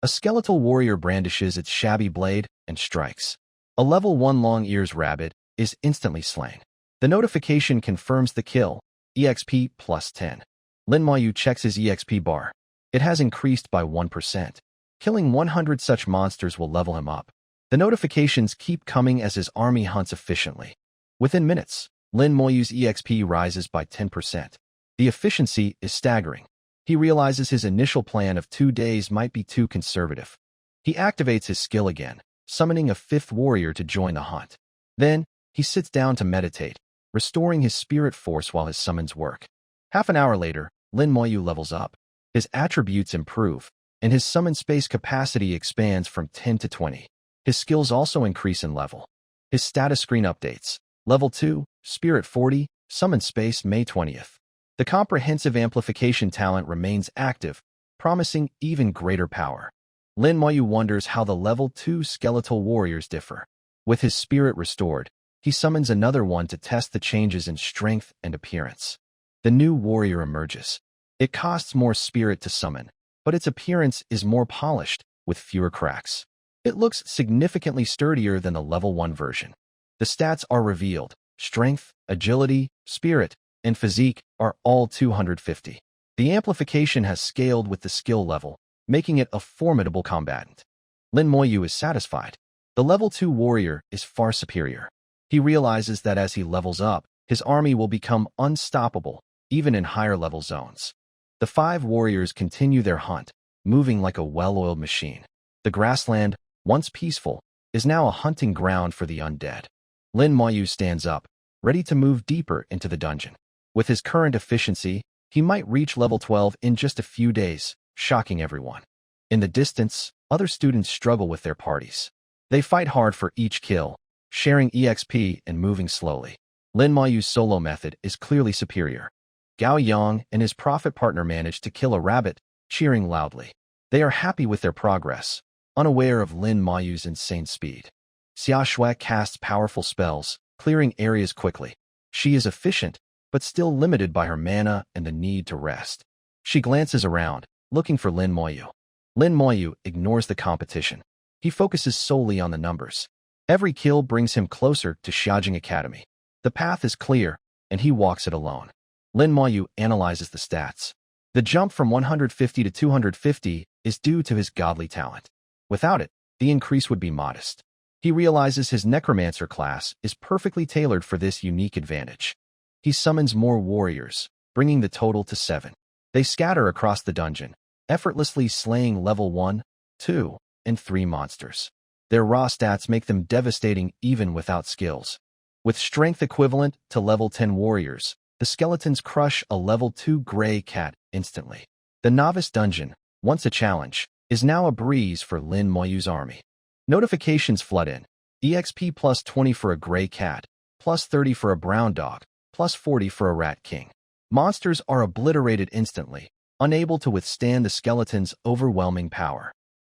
A skeletal warrior brandishes its shabby blade and strikes. A level 1 long ears rabbit is instantly slain. The notification confirms the kill, EXP +10. Lin Moyu checks his EXP bar. It has increased by 1%. Killing 100 such monsters will level him up. The notifications keep coming as his army hunts efficiently. Within minutes, Lin Moyu's EXP rises by 10%. The efficiency is staggering. He realizes his initial plan of 2 days might be too conservative. He activates his skill again, summoning a 5th warrior to join the hunt. Then, he sits down to meditate, restoring his spirit force while his summons work. Half an hour later, Lin Moyu levels up. His attributes improve, and his summon space capacity expands from 10 to 20. His skills also increase in level. His status screen updates. Level 2, Spirit 40, Summon Space May 20th. The comprehensive amplification talent remains active, promising even greater power. Lin Moyu wonders how the level 2 skeletal warriors differ. With his spirit restored, he summons another one to test the changes in strength and appearance. The new warrior emerges. It costs more spirit to summon, but its appearance is more polished, with fewer cracks. It looks significantly sturdier than the level 1 version. The stats are revealed. Strength, agility, spirit, and physique are all 250. The amplification has scaled with the skill level, making it a formidable combatant. Lin Moyu is satisfied. The level 2 warrior is far superior. He realizes that as he levels up, his army will become unstoppable, even in higher level zones. The 5 warriors continue their hunt, moving like a well-oiled machine. The grassland, once peaceful, is now a hunting ground for the undead. Lin Moyu stands up, ready to move deeper into the dungeon. With his current efficiency, he might reach level 12 in just a few days, shocking everyone. In the distance, other students struggle with their parties. They fight hard for each kill, sharing EXP and moving slowly. Lin Moyu's solo method is clearly superior. Gao Yang and his prophet partner manage to kill a rabbit, cheering loudly. They are happy with their progress, unaware of Lin Moyu's insane speed. Xia Shui casts powerful spells, clearing areas quickly. She is efficient, but still limited by her mana and the need to rest. She glances around, looking for Lin Moyu. Lin Moyu ignores the competition. He focuses solely on the numbers. Every kill brings him closer to Xiaojing Academy. The path is clear, and he walks it alone. Lin Moyu analyzes the stats. The jump from 150 to 250 is due to his godly talent. Without it, the increase would be modest. He realizes his Necromancer class is perfectly tailored for this unique advantage. He summons more warriors, bringing the total to 7. They scatter across the dungeon, effortlessly slaying level 1, 2, and 3 monsters. Their raw stats make them devastating even without skills. With strength equivalent to level 10 warriors, the skeletons crush a level 2 gray cat instantly. The Novice dungeon, once a challenge, is now a breeze for Lin Moyu's army. Notifications flood in. EXP plus 20 for a gray cat, plus 30 for a brown dog, plus 40 for a rat king. Monsters are obliterated instantly, unable to withstand the skeleton's overwhelming power.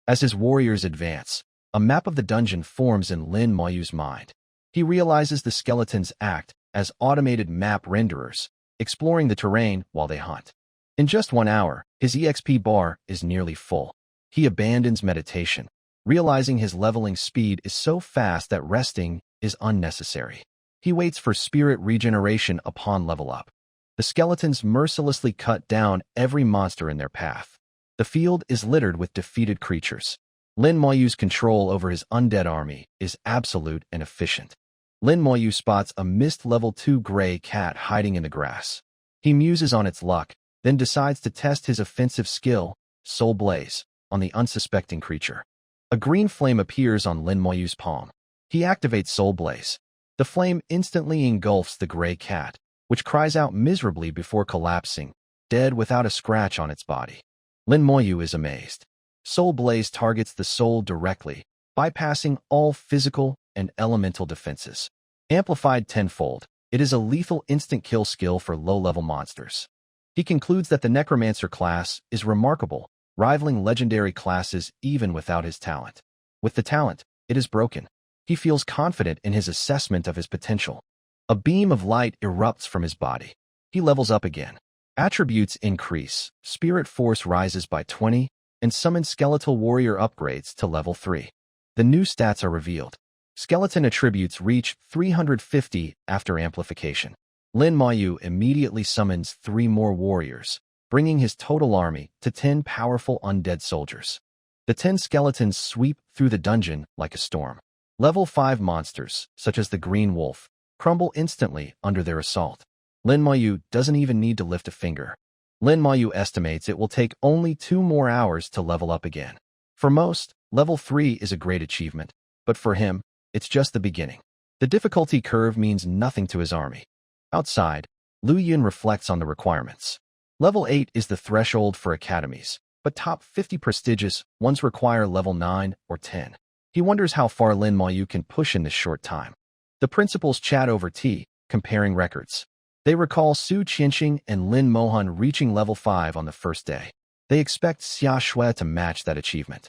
As his warriors advance, a map of the dungeon forms in Lin Moyu's mind. He realizes the skeletons act as automated map renderers, exploring the terrain while they hunt. In just 1 hour, his EXP bar is nearly full. He abandons meditation, realizing his leveling speed is so fast that resting is unnecessary. He waits for spirit regeneration upon level up. The skeletons mercilessly cut down every monster in their path. The field is littered with defeated creatures. Lin Moyu's control over his undead army is absolute and efficient. Lin Moyu spots a mist level 2 gray cat hiding in the grass. He muses on its luck, then decides to test his offensive skill, Soul Blaze, on the unsuspecting creature. A green flame appears on Lin Moyu's palm. He activates Soul Blaze. The flame instantly engulfs the gray cat, which cries out miserably before collapsing, dead without a scratch on its body. Lin Moyu is amazed. Soul Blaze targets the soul directly, bypassing all physical and elemental defenses. Amplified tenfold, it is a lethal instant kill skill for low-level monsters. He concludes that the Necromancer class is remarkable, rivaling legendary classes even without his talent. With the talent, it is broken. He feels confident in his assessment of his potential. A beam of light erupts from his body. He levels up again. Attributes increase, Spirit Force rises by 20, and Summon Skeletal Warrior upgrades to level 3. The new stats are revealed. Skeleton attributes reach 350 after amplification. Lin Moyu immediately summons 3 more warriors, bringing his total army to 10 powerful undead soldiers. The 10 skeletons sweep through the dungeon like a storm. Level 5 monsters, such as the Green Wolf, crumble instantly under their assault. Lin Moyu doesn't even need to lift a finger. Lin Moyu estimates it will take only 2 more hours to level up again. For most, level 3 is a great achievement, but for him, it's just the beginning. The difficulty curve means nothing to his army. Outside, Lu Yun reflects on the requirements. Level 8 is the threshold for academies, but top 50 prestigious ones require level 9 or 10. He wonders how far Lin Moyu can push in this short time. The principals chat over tea, comparing records. They recall Su Qianxing and Lin Mohan reaching level 5 on the first day. They expect Xia Shui to match that achievement.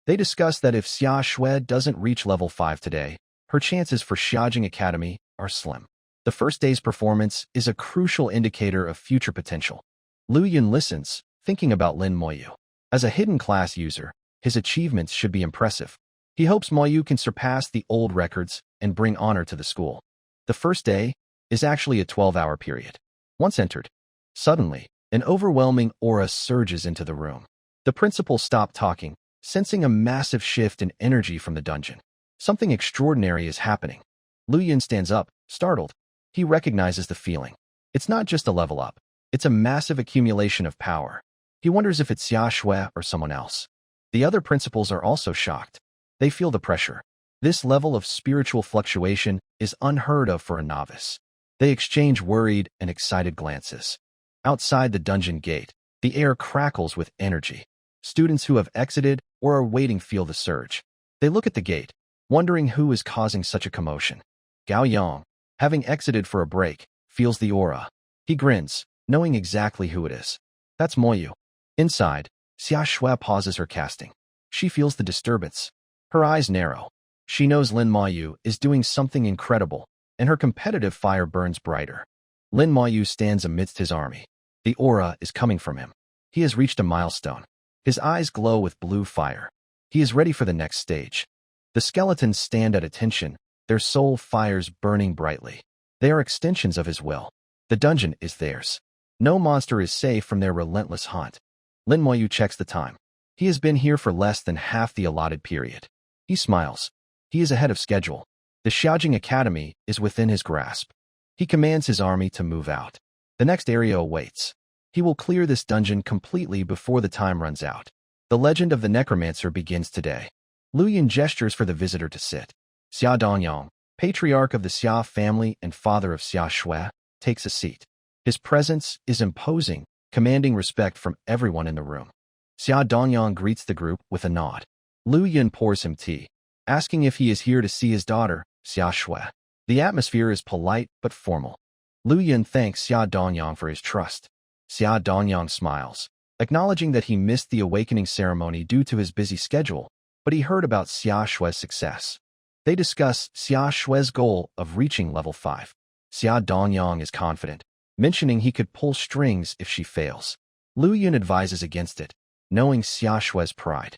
They discuss that if Xia Shui doesn't reach level 5 today, her chances for Xiaojing Academy are slim. The first day's performance is a crucial indicator of future potential. Lu Yun listens, thinking about Lin Moyu. As a hidden class user, his achievements should be impressive. He hopes Moyu can surpass the old records and bring honor to the school. The first day is actually a 12-hour period. Once entered, suddenly, an overwhelming aura surges into the room. The principal stopped talking, sensing a massive shift in energy from the dungeon. Something extraordinary is happening. Lu Yun stands up, startled. He recognizes the feeling. It's not just a level up. It's a massive accumulation of power. He wonders if it's Xia Shui or someone else. The other principals are also shocked. They feel the pressure. This level of spiritual fluctuation is unheard of for a novice. They exchange worried and excited glances. Outside the dungeon gate, the air crackles with energy. Students who have exited or are waiting feel the surge. They look at the gate, wondering who is causing such a commotion. Gao Yang, having exited for a break, feels the aura. He grins, knowing exactly who it is. That's Moyu. Inside, Xia Shui pauses her casting. She feels the disturbance. Her eyes narrow. She knows Lin Moyu is doing something incredible, and her competitive fire burns brighter. Lin Moyu stands amidst his army. The aura is coming from him. He has reached a milestone. His eyes glow with blue fire. He is ready for the next stage. The skeletons stand at attention, their soul fires burning brightly. They are extensions of his will. The dungeon is theirs. No monster is safe from their relentless hunt. Lin Moyu checks the time. He has been here for less than half the allotted period. He smiles. He is ahead of schedule. The Xiaojing Academy is within his grasp. He commands his army to move out. The next area awaits. He will clear this dungeon completely before the time runs out. The legend of the Necromancer begins today. Lu Yin gestures for the visitor to sit. Xia Dongyang, patriarch of the Xia family and father of Xia Shui, takes a seat. His presence is imposing, commanding respect from everyone in the room. Xia Dongyang greets the group with a nod. Lu Yin pours him tea, asking if he is here to see his daughter, Xia Shui. The atmosphere is polite but formal. Lu Yin thanks Xia Dongyang for his trust. Xia Dongyang smiles, acknowledging that he missed the awakening ceremony due to his busy schedule, but he heard about Xia Shui's success. They discuss Xia Shui's goal of reaching level 5. Xia Dongyang is confident, mentioning he could pull strings if she fails. Lu Yin advises against it, knowing Xia Shui's pride.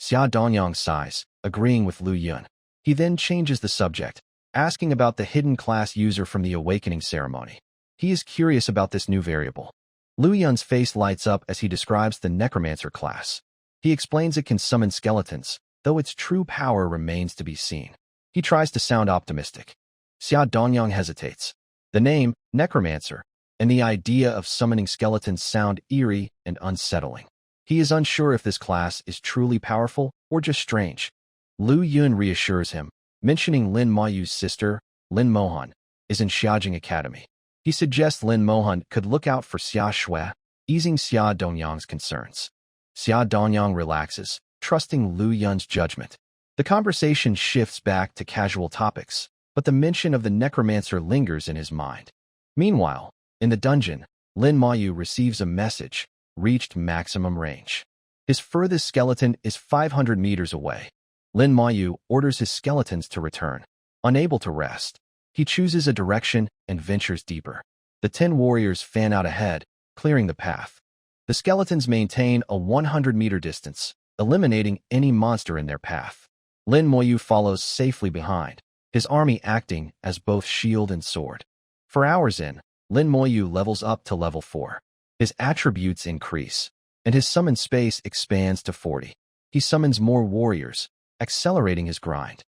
Xia Dongyang sighs, agreeing with Lu Yin. He then changes the subject, asking about the hidden class user from the awakening ceremony. He is curious about this new variable. Lu Yun's face lights up as he describes the Necromancer class. He explains it can summon skeletons, though its true power remains to be seen. He tries to sound optimistic. Xia Dongyang hesitates. The name, Necromancer, and the idea of summoning skeletons sound eerie and unsettling. He is unsure if this class is truly powerful or just strange. Lu Yun reassures him, mentioning Lin Moyu's sister, Lin Mohan, is in Xiaojing Academy. He suggests Lin Mohan could look out for Xia Shui, easing Xia Dongyang's concerns. Xia Dongyang relaxes, trusting Lu Yun's judgment. The conversation shifts back to casual topics, but the mention of the Necromancer lingers in his mind. Meanwhile, in the dungeon, Lin Moyu receives a message, reached maximum range. His furthest skeleton is 500 meters away. Lin Moyu orders his skeletons to return. Unable to rest, he chooses a direction and ventures deeper. The 10 warriors fan out ahead, clearing the path. The skeletons maintain a 100-meter distance, eliminating any monster in their path. Lin Moyu follows safely behind, his army acting as both shield and sword. For hours in, Lin Moyu levels up to level 4. His attributes increase, and his summon space expands to 40. He summons more warriors, accelerating his grind.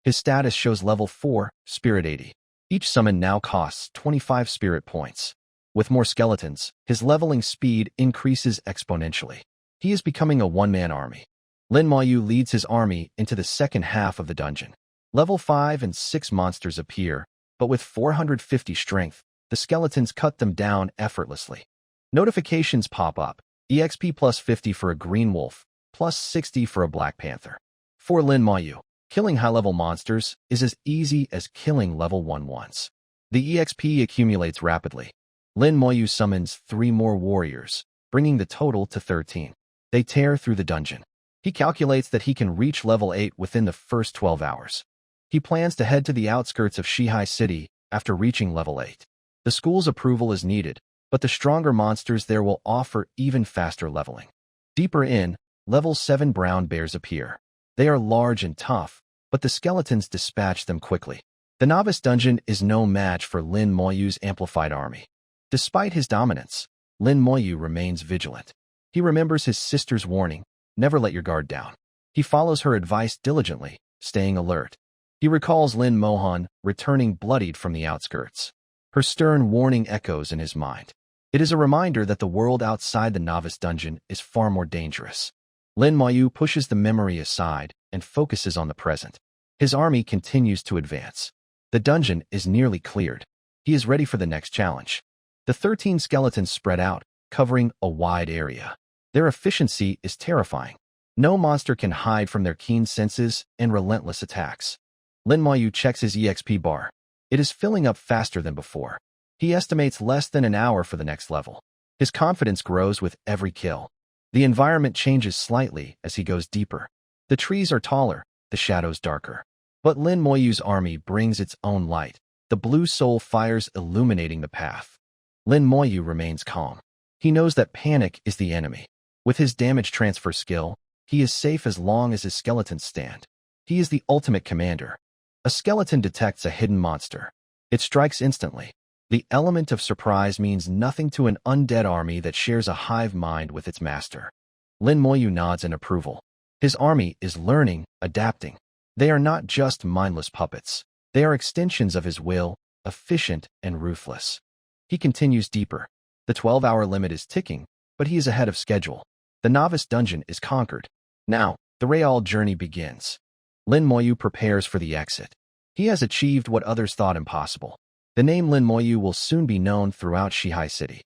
His status shows level 4, Spirit 80. Each summon now costs 25 spirit points. With more skeletons, his leveling speed increases exponentially. He is becoming a one-man army. Lin Moyu leads his army into the second half of the dungeon. Level 5 and 6 monsters appear, but with 450 strength, the skeletons cut them down effortlessly. Notifications pop up, EXP plus 50 for a green wolf, plus 60 for a black panther. For Lin Moyu, killing high-level monsters is as easy as killing level 1 once. The EXP accumulates rapidly. Lin Moyu summons 3 more warriors, bringing the total to 13. They tear through the dungeon. He calculates that he can reach level 8 within the first 12 hours. He plans to head to the outskirts of Shihai City after reaching level 8. The school's approval is needed, but the stronger monsters there will offer even faster leveling. Deeper in, level 7 brown bears appear. They are large and tough, but the skeletons dispatch them quickly. The novice dungeon is no match for Lin Moyu's amplified army. Despite his dominance, Lin Moyu remains vigilant. He remembers his sister's warning, never let your guard down. He follows her advice diligently, staying alert. He recalls Lin Mohan returning bloodied from the outskirts. Her stern warning echoes in his mind. It is a reminder that the world outside the novice dungeon is far more dangerous. Lin Moyu pushes the memory aside and focuses on the present. His army continues to advance. The dungeon is nearly cleared. He is ready for the next challenge. The 13 skeletons spread out, covering a wide area. Their efficiency is terrifying. No monster can hide from their keen senses and relentless attacks. Lin Moyu checks his EXP bar. It is filling up faster than before. He estimates less than an hour for the next level. His confidence grows with every kill. The environment changes slightly as he goes deeper. The trees are taller, the shadows darker. But Lin Moyu's army brings its own light. The blue soul fires illuminating the path. Lin Moyu remains calm. He knows that panic is the enemy. With his damage transfer skill, he is safe as long as his skeletons stand. He is the ultimate commander. A skeleton detects a hidden monster. It strikes instantly. The element of surprise means nothing to an undead army that shares a hive mind with its master. Lin Moyu nods in approval. His army is learning, adapting. They are not just mindless puppets. They are extensions of his will, efficient and ruthless. He continues deeper. The 12-hour limit is ticking, but he is ahead of schedule. The novice dungeon is conquered. Now, the Real journey begins. Lin Moyu prepares for the exit. He has achieved what others thought impossible. The name Lin Moyu will soon be known throughout Shihai City.